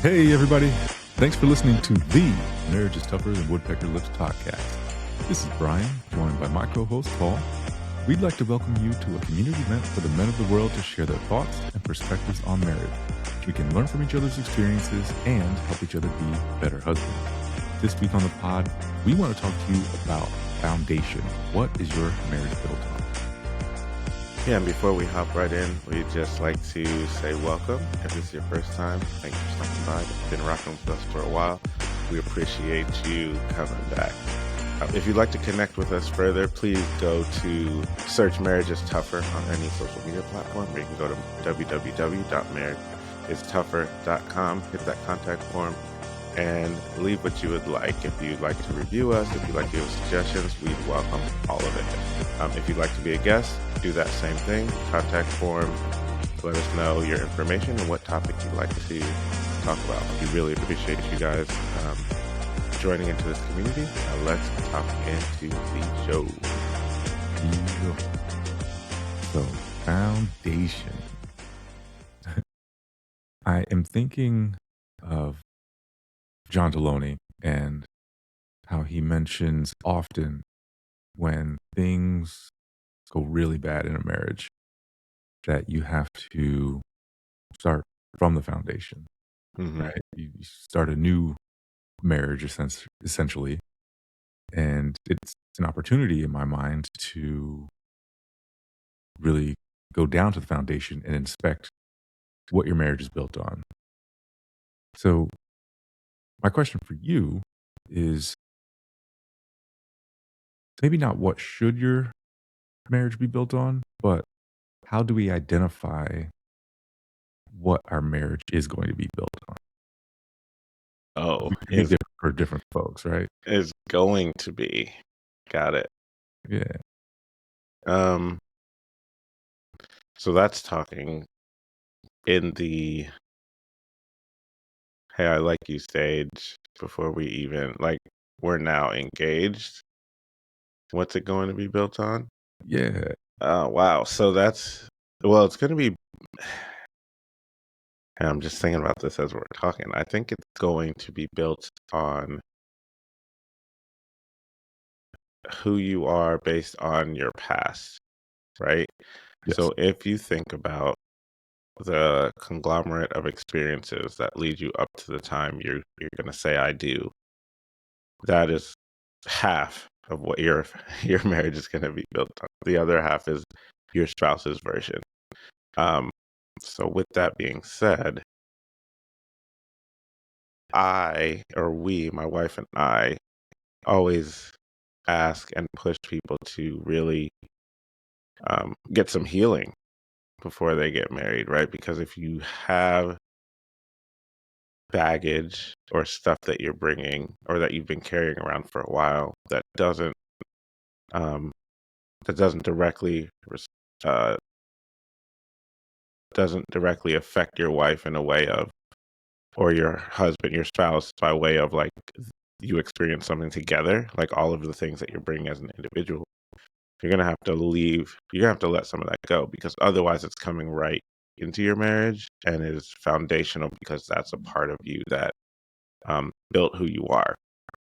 Hey, everybody. Thanks for listening to the Marriage is Tougher Than Woodpecker Lips podcast. This is Bryan, joined by my co-host, Paul. We'd like to welcome you to a community event for the men of the world to share their thoughts and perspectives on marriage. We can learn from each other's experiences and help each other be better husbands. This week on the pod, we want to talk to you about foundation. What is your marriage built on? Yeah, and before we hop right in, we'd just like to say welcome. If this is your first time, thanks for stopping by. You've been rocking with us for a while. We appreciate you coming back. If you'd like to connect with us further, please go to search Marriage is Tougher on any social media platform, or you can go to www.marriageistoffer.com, hit that contact form, and leave what you would like. If you'd like to review us, if you'd like to give us suggestions, we'd welcome all of it. If you'd like to be a guest, do that same thing. Contact form, let us know your information and what topic you'd like to talk about. We really appreciate you guys joining into this community. Now let's hop into the show. So, foundation. I am thinking of John Deloney and how he mentions often when things go really bad in a marriage that you have to start from the foundation, right? You start a new marriage essentially, and it's an opportunity in my mind to really go down to the foundation and inspect what your marriage is built on. So my question for you is maybe not what should your marriage be built on, but how do we identify what our marriage is going to be built on? Oh, It can be different for different folks, right? is going to be. Got it. Yeah. So that's talking in the hey, I like you stage before we even we're now engaged. What's it going to be built on? Yeah. Oh, wow. So it's going to be, and I'm just thinking about this as we're talking. I think it's going to be built on who you are based on your past, right? Yes. So if you think about the conglomerate of experiences that lead you up to the time you're going to say I do, that is half of what your marriage is going to be built on. The other half is your spouse's version. So with that being said, my wife and I, always ask and push people to really get some healing before they get married, right? Because if you have baggage or stuff that you're bringing or that you've been carrying around for a while that doesn't directly affect your wife in a way of, or your husband, your spouse, by way of you experience something together, like all of the things that you're bringing as an individual, you're going to have to let some of that go, because otherwise it's coming right into your marriage and is foundational, because that's a part of you that built who you are.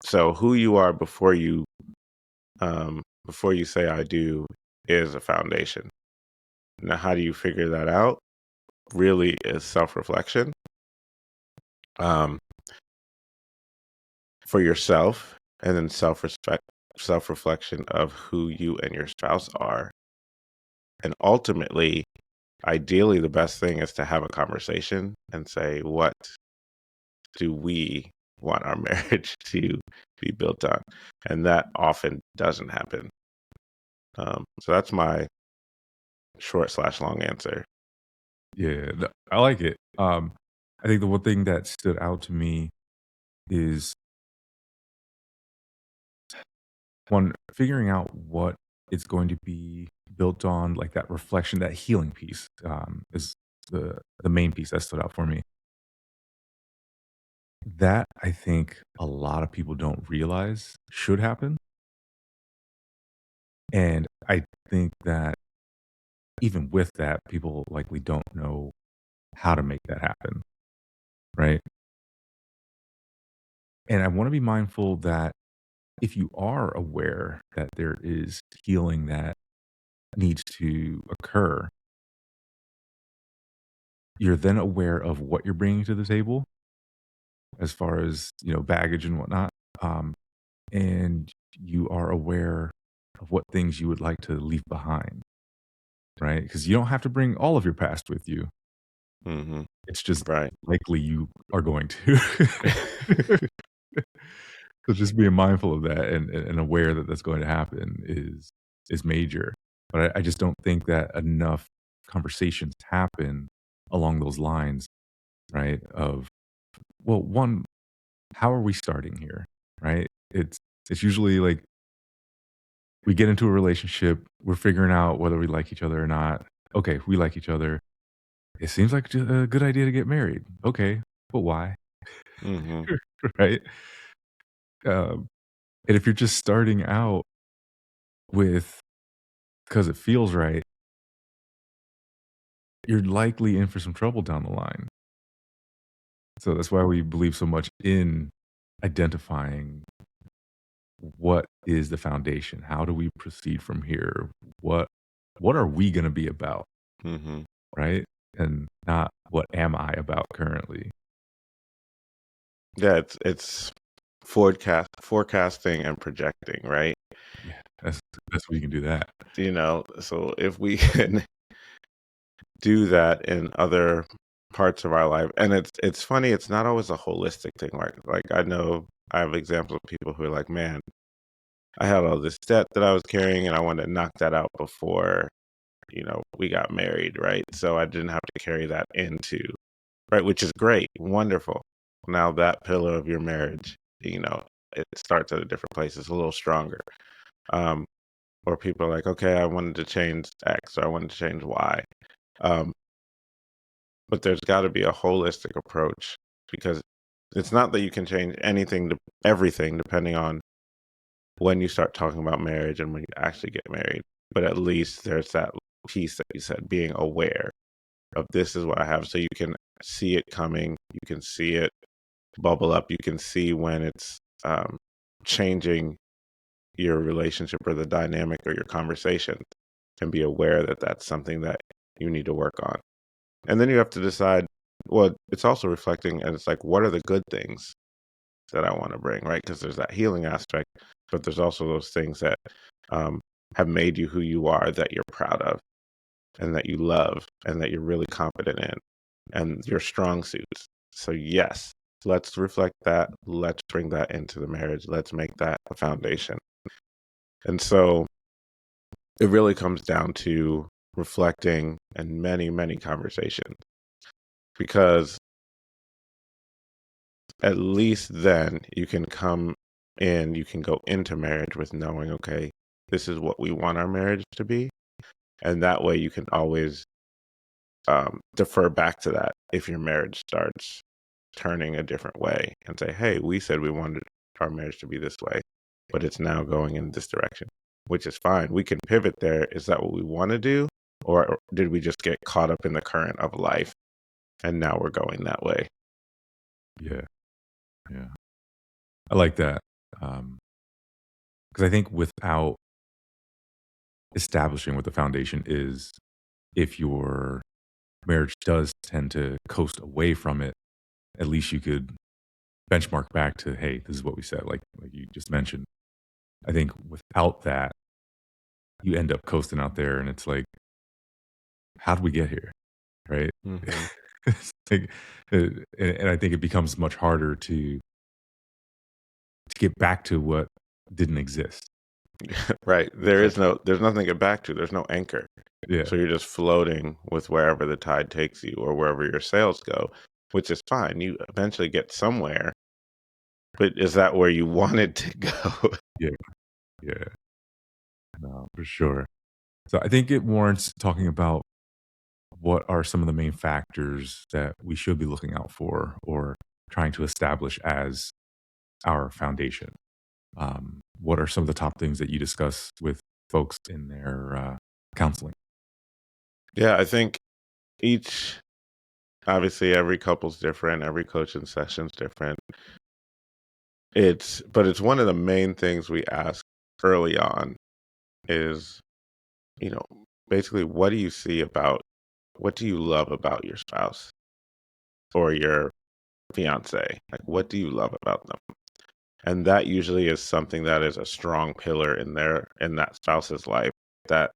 So who you are before you say I do is a foundation. Now, how do you figure that out? Really is self-reflection. For yourself, and then self-reflection of who you and your spouse are. And ultimately, ideally, the best thing is to have a conversation and say, what do we want our marriage to be built on? And that often doesn't happen. So that's my short/long answer. Yeah. I like it. I think the one thing that stood out to me is one, figuring out what it's going to be built on, like that reflection, that healing piece, is the main piece that stood out for me. That I think a lot of people don't realize should happen. And I think that even with that, people likely don't know how to make that happen, right? And I want to be mindful that if you are aware that there is healing that needs to occur, you're then aware of what you're bringing to the table as far as, baggage and whatnot. Um, and you are aware of what things you would like to leave behind, right? Because you don't have to bring all of your past with you. Mhm. It's just Right. likely you are going to. So just being mindful of that and aware that that's going to happen is major. But I just don't think that enough conversations happen along those lines, right? Of, well, one, how are we starting here? Right? It's usually like we get into a relationship, we're figuring out whether we like each other or not. Okay, we like each other. It seems like a good idea to get married. Okay, but why? Mhm. Right? Um, and if you're just starting out with because it feels right, you're likely in for some trouble down the line. So that's why we believe so much in identifying what is the foundation. How do we proceed from here? What what are we going to be about, Mhm. right? And not what am I about currently. Yeah, it's forecasting and projecting, right? Yeah, that's we can do that. So if we can do that in other parts of our life, and it's funny, it's not always a holistic thing. Like I know I have examples of people who are like, man, I had all this debt that I was carrying, and I wanted to knock that out before we got married, right? So I didn't have to carry that into right, which is great, wonderful. Now that pillar of your marriage, it starts at a different place. It's a little stronger. Um, or people are like, okay, I wanted to change X or I wanted to change Y. Um, but there's got to be a holistic approach because it's not that you can change anything to everything depending on when you start talking about marriage and when you actually get married. But at least there's that piece that you said, being aware of this is what I have. So you can see it coming, you can see it bubble up, you can see when it's changing your relationship or the dynamic or your conversation and be aware that that's something that you need to work on. And then you have to decide, well, it's also reflecting, and it's like, what are the good things that I want to bring, right? Because there's that healing aspect, but there's also those things that um, have made you who you are that you're proud of and that you love and that you're really confident in and your strong suits. So, yes, let's reflect that. Let's bring that into the marriage. Let's make that a foundation. And so it really comes down to reflecting and many, many conversations because at least then you can you can go into marriage with knowing, okay, this is what we want our marriage to be. And that way you can always defer back to that if your marriage starts turning a different way and say, hey, we said we wanted our marriage to be this way, but it's now going in this direction, which is fine. We can pivot there. Is that what we want to do? Or did we just get caught up in the current of life and now we're going that way? Yeah, yeah. I like that. Because I think without establishing what the foundation is, if your marriage does tend to coast away from it, at least you could benchmark back to, hey, this is what we said, like you just mentioned. I think without that, you end up coasting out there and it's like, how did we get here? Right? Hmm. It's like, and I think it becomes much harder to get back to what didn't exist. Right. It's like, There's nothing to get back to. There's no anchor. yeah, So you're just floating with wherever the tide takes you or wherever your sails go, which is fine. You eventually get somewhere, but is that where you wanted to go? yeah, yeah, no, for sure. So I think it warrants talking about what are some of the main factors that we should be looking out for or trying to establish as our foundation. What are some of the top things that you discuss with folks in their counseling? Yeah, I think each obviously every couple's different, every coaching session's different. It's one of the main things we ask early on is, you know, basically what do you love about your spouse or your fiance? Like, what do you love about them? And that usually is something that is a strong pillar in that spouse's life that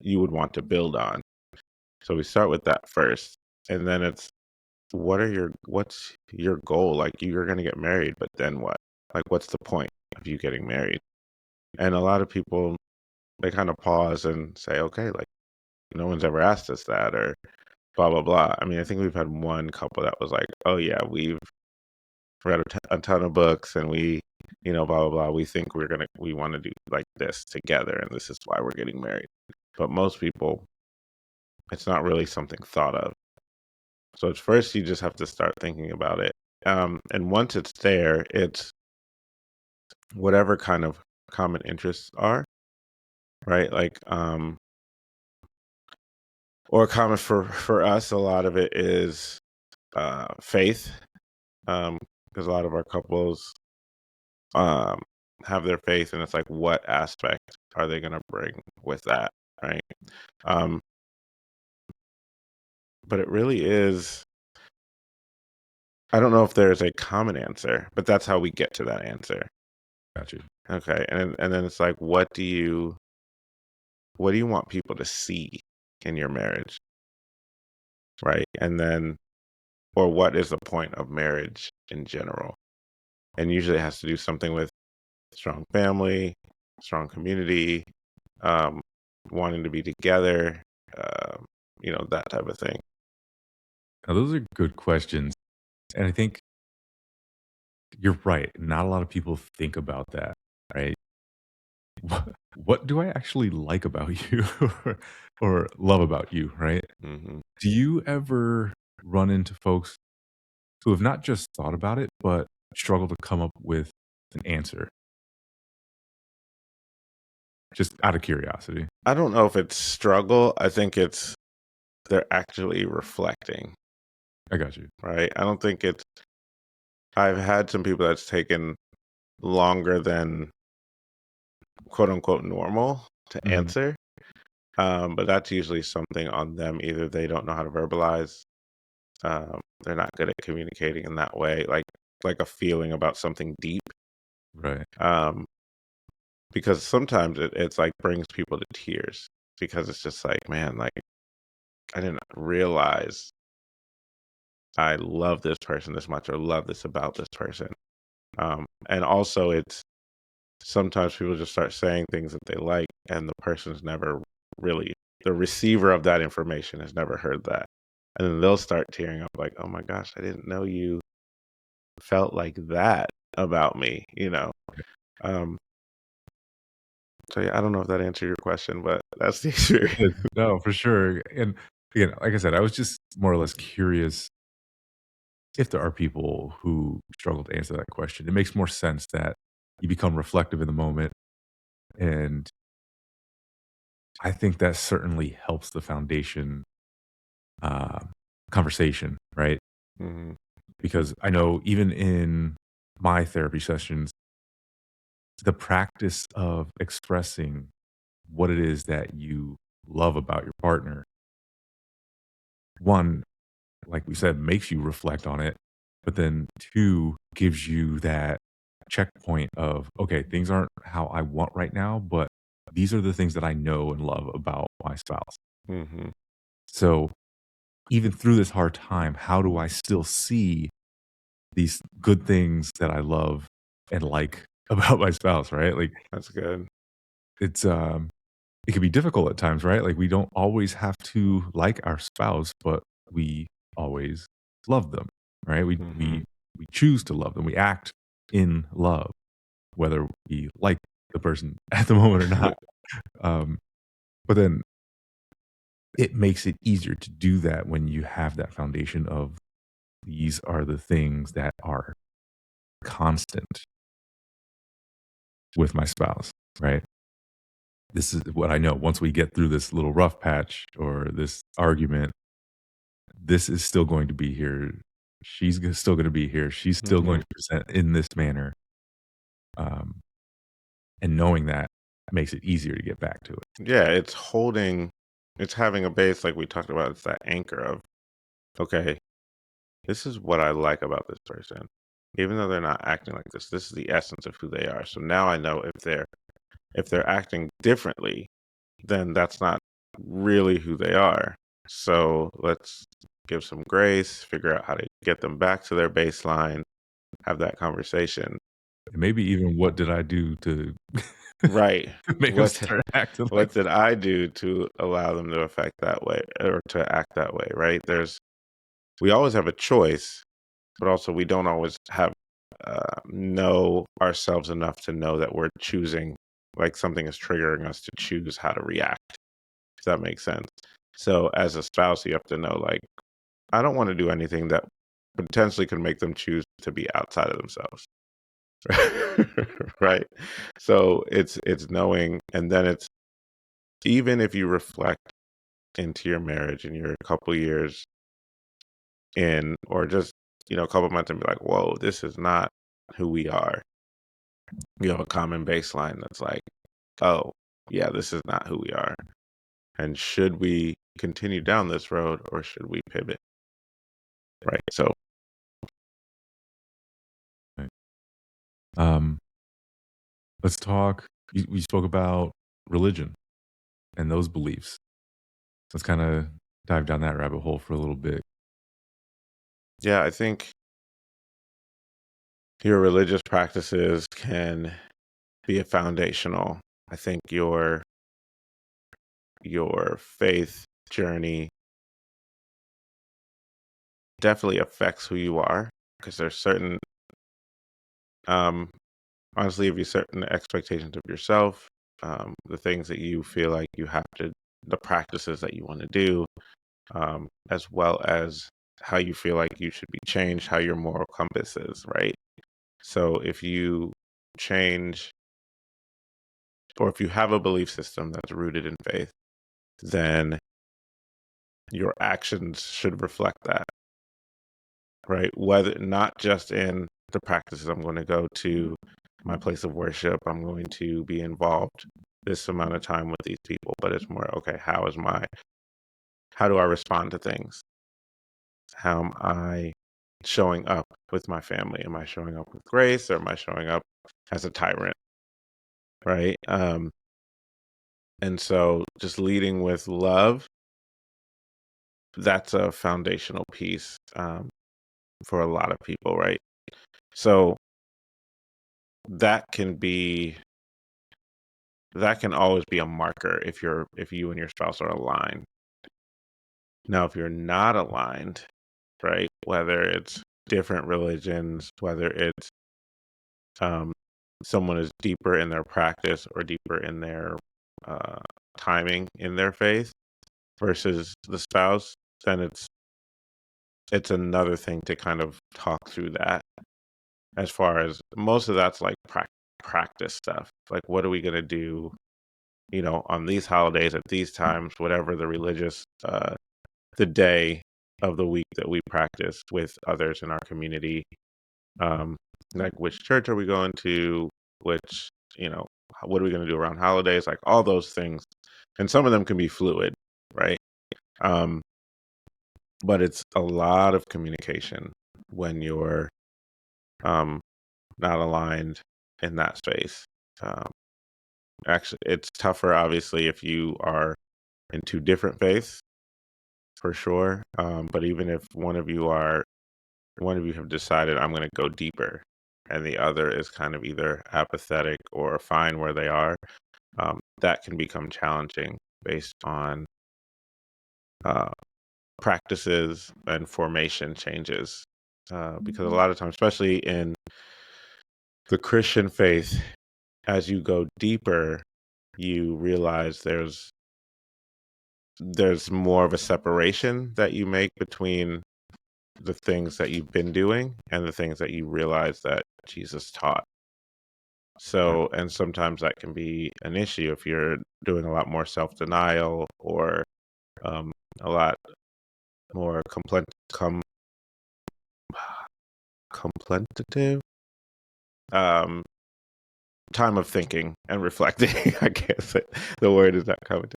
you would want to build on. So we start with that first, and then it's what's your goal? Like, you're going to get married, but then what? Like, what's the point of you getting married? And a lot of people, they kind of pause and say, okay, like, no one's ever asked us that, or blah blah blah. I mean, I think we've had one couple that was like, oh yeah, we've read a ton of books, and blah blah blah, we think we want to do like this together, and this is why we're getting married. But most people, it's not really something thought of. So at first, you just have to start thinking about it. And once it's there, it's whatever kind of common interests are, right? Like, or common for us, a lot of it is faith, because a lot of our couples um, have their faith, and it's like, what aspect are they going to bring with that, right? Um, but it really is. I don't know if there's a common answer, but that's how we get to that answer. Got you. Okay, and then it's like, what do you want people to see in your marriage, right? And then, or what is the point of marriage in general? And usually it has to do something with strong family, strong community, um, wanting to be together, um, that type of thing. Now, those are good questions. And I think you're right. Not a lot of people think about that, right? What do I actually like about you or love about you, right? Hmm. Do you ever run into folks who have not just thought about it, but struggle to come up with an answer? Just out of curiosity. I don't know if it's struggle. I think it's they're actually reflecting, I got you. right? I don't think it's. I've had some people that's taken longer than quote unquote normal to Mhm. answer. But that's usually something on them. Either they don't know how to verbalize, they're not good at communicating in that way, like a feeling about something deep. Right. Um, because sometimes it's like brings people to tears because it's just like, man, like I didn't realize I love this person this much or love this about this person. And also it's sometimes people just start saying things that they like, and the person's never really, the receiver of that information has never heard that. And then they'll start tearing up, like, oh my gosh, I didn't know you felt like that about me. Um, so yeah, I don't know if that answered your question, but that's the It experience. did. No, for sure. And again, like I said, I was just more or less curious if there are people who struggle to answer that question. It makes more sense that you become reflective in the moment. And I think that certainly helps the foundation uh, conversation, right? Hmm. Because I know even in my therapy sessions, the practice of expressing what it is that you love about your partner, one, like we said, makes you reflect on it, but then two, gives you that checkpoint of, okay, things aren't how I want right now, but these are the things that I know and love about my spouse. Hmm. So even through this hard time, how do I still see these good things that I love and like about my spouse, right? Like That's good. it's it can be difficult at times, right? Like we don't always have to like our spouse, but we always love them, right? We Hmm. we we choose to love them. We act in love, whether we like the person at the moment or not. Um, but then it makes it easier to do that when you have that foundation of these are the things that are constant with my spouse, right? This is what I know. Once we get through this little rough patch or this argument, this is still going to be here Still going to be here. She's still going Mhm. to present in this manner. Um, and knowing that makes it easier to get back to it. Yeah, it's having a base like we talked about. It's that anchor of, okay, this is what I like about this person. Even though they're not acting like this is the essence of who they are. So now I know if they're acting differently, then that's not really who they are. So let's give some grace, figure out how to get them back to their baseline, have that conversation. And maybe even what did I do to Right. make them What start acting like what did I do to allow them to affect that way or to act that way, right? We always have a choice, but also we don't always have know ourselves enough to know that we're choosing, like something is triggering us to choose how to react. If that makes sense. So as a spouse, you have to know, like, I don't want to do anything that potentially could make them choose to be outside of themselves. Right. So it's knowing, and then it's, even if you reflect into your marriage and you're a couple years in, or just, a couple months, and be like, whoa, this is not who we are. You have a common baseline that's like, oh, yeah, this is not who we are. And should we continue down this road or should we pivot? Right. So, right. Um, let's talk. We spoke about religion and those beliefs. Let's kind of dive down that rabbit hole for a little bit. yeah, I think your religious practices can be a foundational. I think your faith journey definitely affects who you are, because there's certain, um honestly, if you certain expectations of yourself, the things that you feel like you have to, the practices that you want to do, as well as how you feel like you should be changed, how your moral compass is, right? So if you change, or if you have a belief system that's rooted in faith, then your actions should reflect that, right? Whether not just in the practices, I'm going to go to my place of worship, I'm going to be involved this amount of time with these people, but it's more, okay, how do I respond to things? How am I showing up with my family? Am I showing up with grace, or am I showing up as a tyrant? Right. And so just leading with love, that's a foundational piece, for a lot of people, right? So that can be, that can always be a marker if you and your spouse are aligned. Now, if you're not aligned, right, whether it's different religions, whether it's, um, someone is deeper in their practice or deeper in their, uh, timing in their faith versus the spouse, then it's another thing to kind of talk through that. As far as most of that's like practice stuff, like what are we gonna do, on these holidays at these times, whatever the religious, the day of the week that we practice with others in our community. Um, like which church are we going to? Which, what are we going to do around holidays? Like all those things, and some of them can be fluid, right? Um, but it's a lot of communication when you're, um, not aligned in that space. Um, Actually, it's tougher, obviously, if you are in two different faiths, for sure. But even if one of you have decided, I'm going to go deeper, and the other is kind of either apathetic or fine where they are, that can become challenging based on, uh, practices and formation changes. Because a lot of times, especially in the Christian faith, as you go deeper, you realize there's more of a separation that you make between the things that you've been doing and the things that you realize that Jesus taught. Right. So, and sometimes that can be an issue if you're doing a lot more self denial, or, um, a lot more contemplative um, time of thinking and reflecting. I guess the word is not coming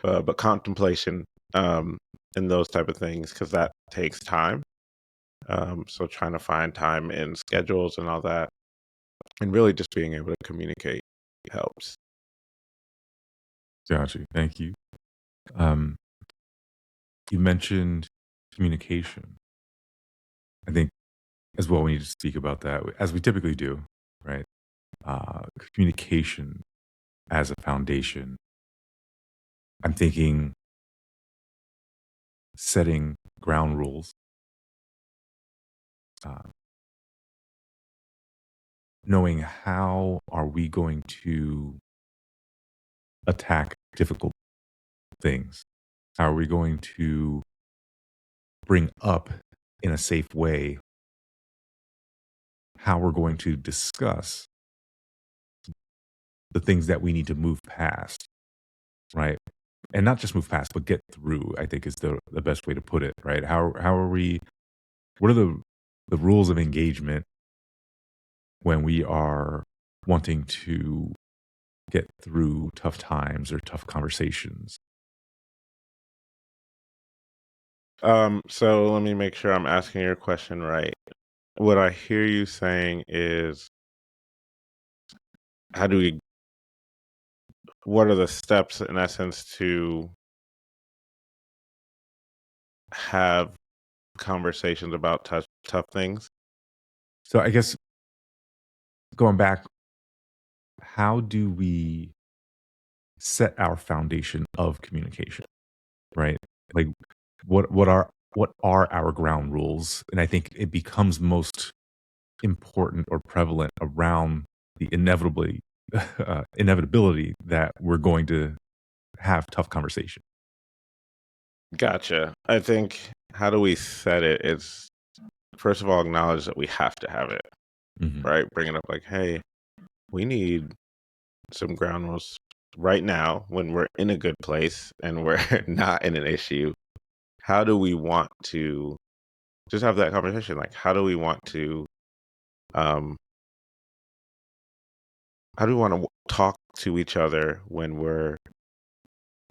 to, but contemplation um, and those type of things because that takes time. So trying to find time in schedules and all that, and really just being able to communicate helps. Got you. Thank you. Um, you mentioned communication. I think as well, we need to speak about that as we typically do, right? Communication as a foundation. I'm thinking setting ground rules, uh, knowing how are we going to attack difficult things? How are we going to bring up in a safe way how we're going to discuss the things that we need to move past, right? And not just move past, but get through, I think is the best way to put it, right? How are we what are the rules of engagement when we are wanting to get through tough times or tough conversations? So let me make sure I'm asking your question right. What I hear you saying is, how do we? What are the steps, in essence, to have conversations about tough things? So I guess going back, how do we set our foundation of communication, right? Like what are our ground rules? And I think it becomes most important or prevalent around the inevitability that we're going to have tough conversation. Gotcha. I think how do we set it? It's first of all acknowledge that we have to have it, Mhm. right? Bring it up like, hey, we need some ground rules right now when we're in a good place and we're not in an issue. How do we want to just have that conversation? Like, um, how do we want to talk to each other when we're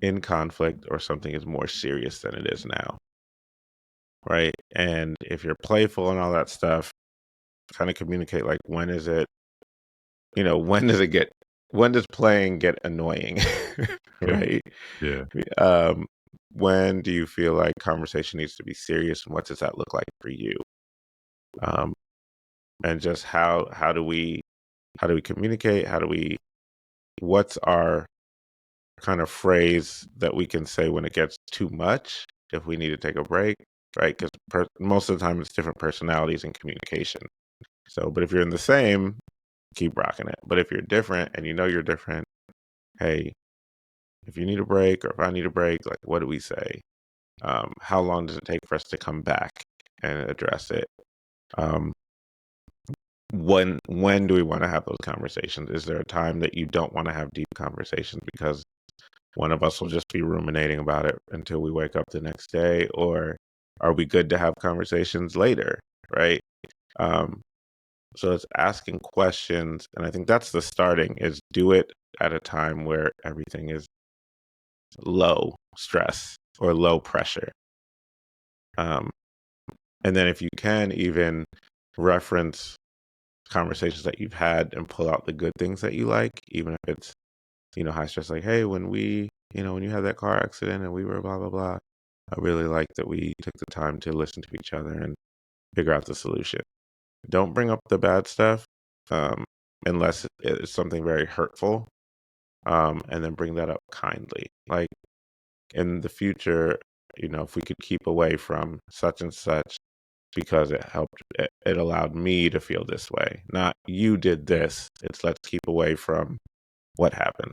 in conflict or something is more serious than it is now, right? And if you're playful and all that stuff, kind of communicate like when is it, when does it get, when does playing get annoying, Yeah. right? Yeah. Um, when do you feel like conversation needs to be serious, and what does that look like for you? Um, and just how do we communicate? What's our kind of phrase that we can say when it gets too much, if we need to take a break, right? Because most of the time it's different personalities and communication. So, but if you're in the same, keep rocking it. But if you're different and you know you're different, hey, if you need a break or if I need a break, like what do we say? How long does it take for us to come back and address it? Um, when do we want to have those conversations? Is there a time that you don't want to have deep conversations because one of us will just be ruminating about it until we wake up the next day? Or are we good to have conversations later? Right. Um, so it's asking questions. And I think that's the starting is do it at a time where everything is low stress or low pressure. Um, and then if you can even reference conversations that you've had and pull out the good things that you like, even if it's, high stress, like, hey, when you had that car accident and we were blah, blah, blah, I really like that we took the time to listen to each other and figure out the solution. Don't bring up the bad stuff um, unless it's something very hurtful. And then bring that up kindly. Like in the future, if we could keep away from such and such because it allowed me to feel this way. Not you did this. It's let's keep away from what happened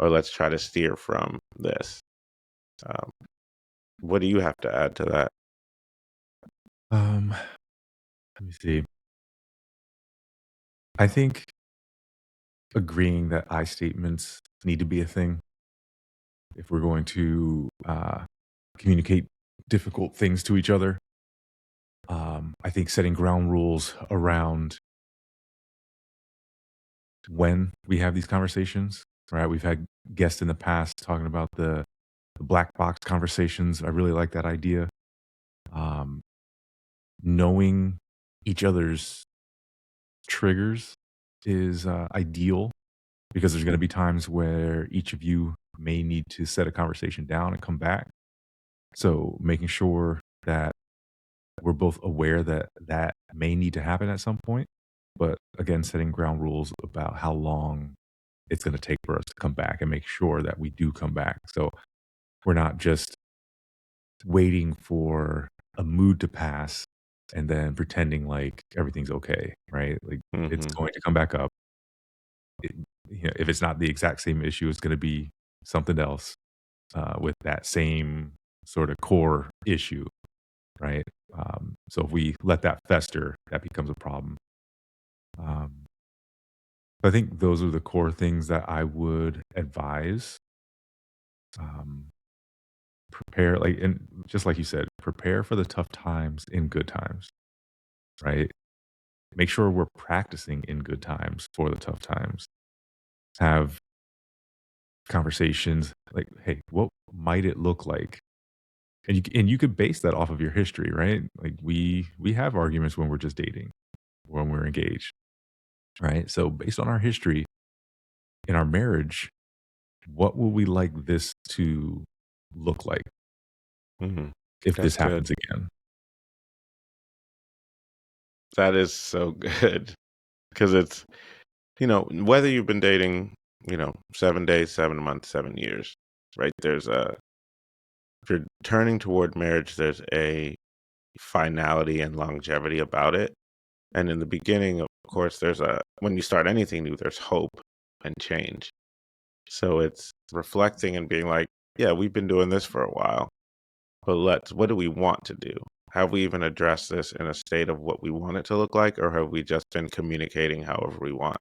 or let's try to steer from this. Um, what do you have to add to that? Um, let me see. I think agreeing that I statements need to be a thing if we're going to communicate difficult things to each other. I think setting ground rules around when we have these conversations, right? We've had guests in the past talking about the black box conversations. I really like that idea. Um, knowing each other's triggers is ideal because there's going to be times where each of you may need to set a conversation down and come back. So making sure that we're both aware that that may need to happen at some point, but again, setting ground rules about how long it's going to take for us to come back and make sure that we do come back. So we're not just waiting for a mood to pass and then pretending like everything's okay, right? Like it's Mhm. going to come back up. It, if it's not the exact same issue, it's going to be something else with that same sort of core issue, right? So if we let that fester, that becomes a problem. Um, I think those are the core things that I would advise. Um, prepare, like, and just like you said, prepare for the tough times in good times, right? Make sure we're practicing in good times for the tough times. Have conversations like, hey, what might it look like? And you could base that off of your history, right? Like we have arguments when we're just dating, when we're engaged, right? So based on our history in our marriage, what would we like this to look like Mhm. if That's this good. happens again? That is so good because it's, whether you've been dating, 7 days, 7 months, 7 years, right? If you're turning toward marriage, there's a finality and longevity about it. And in the beginning, of course, when you start anything new, there's hope and change. So it's reflecting and being like, yeah, we've been doing this for a while, but what do we want to do? Have we even addressed this in a state of what we want it to look like, or have we just been communicating however we want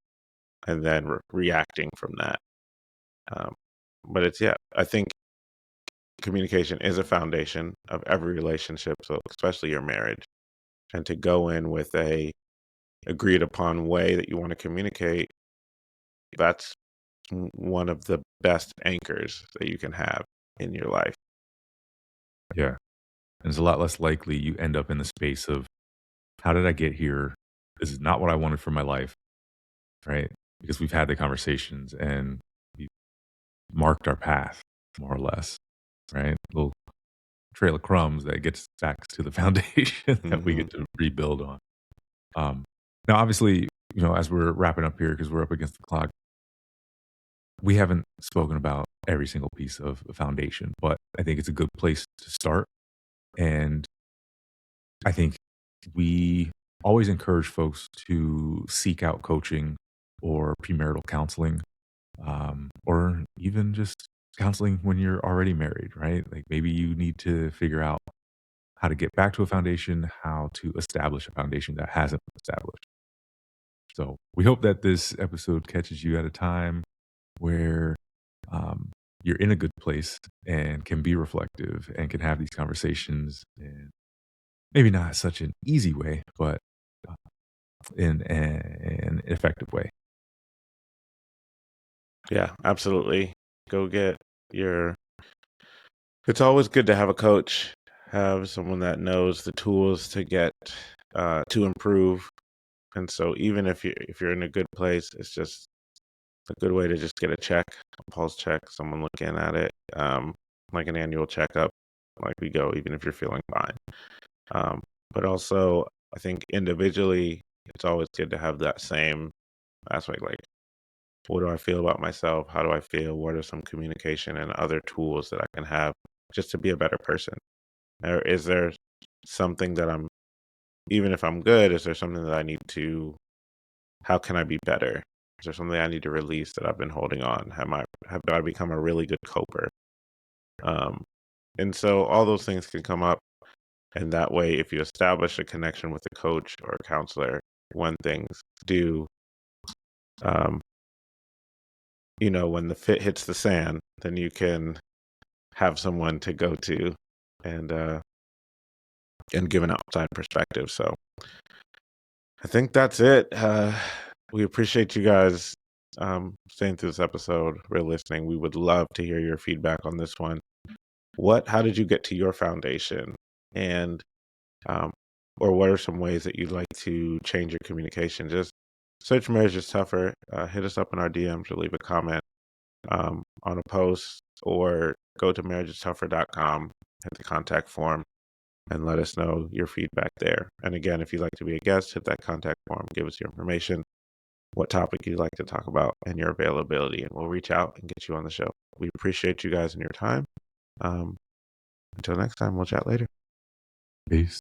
and then reacting from that? Um, but yeah, I think communication is a foundation of every relationship, so especially your marriage. And to go in with a agreed upon way that you want to communicate, that's one of the best anchors that you can have in your life. Yeah. And it's a lot less likely you end up in the space of how did I get here? This is not what I wanted for my life, right? Because we've had the conversations and we marked our path more or less, right? Little trail of crumbs that gets back to the foundation that we Hmm. get to rebuild on. Um, now, obviously, as we're wrapping up here because we're up against the clock, we haven't spoken about every single piece of the foundation, but I think it's a good place to start. And I think we always encourage folks to seek out coaching or premarital counseling, or even just counseling when you're already married, right? Like maybe you need to figure out how to get back to a foundation, how to establish a foundation that hasn't been established. So we hope that this episode catches you at a time where um, you're in a good place and can be reflective and can have these conversations in maybe not such an easy way, but uh, in an effective way. Yeah, absolutely. Go get your. It's always good to have a coach, have someone that knows the tools to get to improve. And so, even if you're in a good place, it's just a good way to just get a check, a pulse check, someone looking at it, like an annual checkup, like we go, even if you're feeling fine. Um, but also, I think individually, it's always good to have that same aspect. Like, what do I feel about myself? How do I feel? What are some communication and other tools that I can have just to be a better person? Or is there something that even if I'm good, is there something that I need to, how can I be better? Is there something I need to release that I've been holding on? Have I become a really good coper? Um, and so all those things can come up. And that way, if you establish a connection with a coach or a counselor, when things do, um, when the fit hits the sand, then you can have someone to go to and and give an outside perspective. So I think that's it. We appreciate you guys staying through this episode, really listening. We would love to hear your feedback on this one. How did you get to your foundation? And um, or what are some ways that you'd like to change your communication? Just search Marriage is Tougher. Hit us up in our DMs or leave a comment on a post, or go to marriagestougher.com, hit the contact form, and let us know your feedback there. And again, if you'd like to be a guest, hit that contact form, give us your information, what topic you'd like to talk about, and your availability, and we'll reach out and get you on the show. We appreciate you guys and your time. Until next time, we'll chat later. Peace.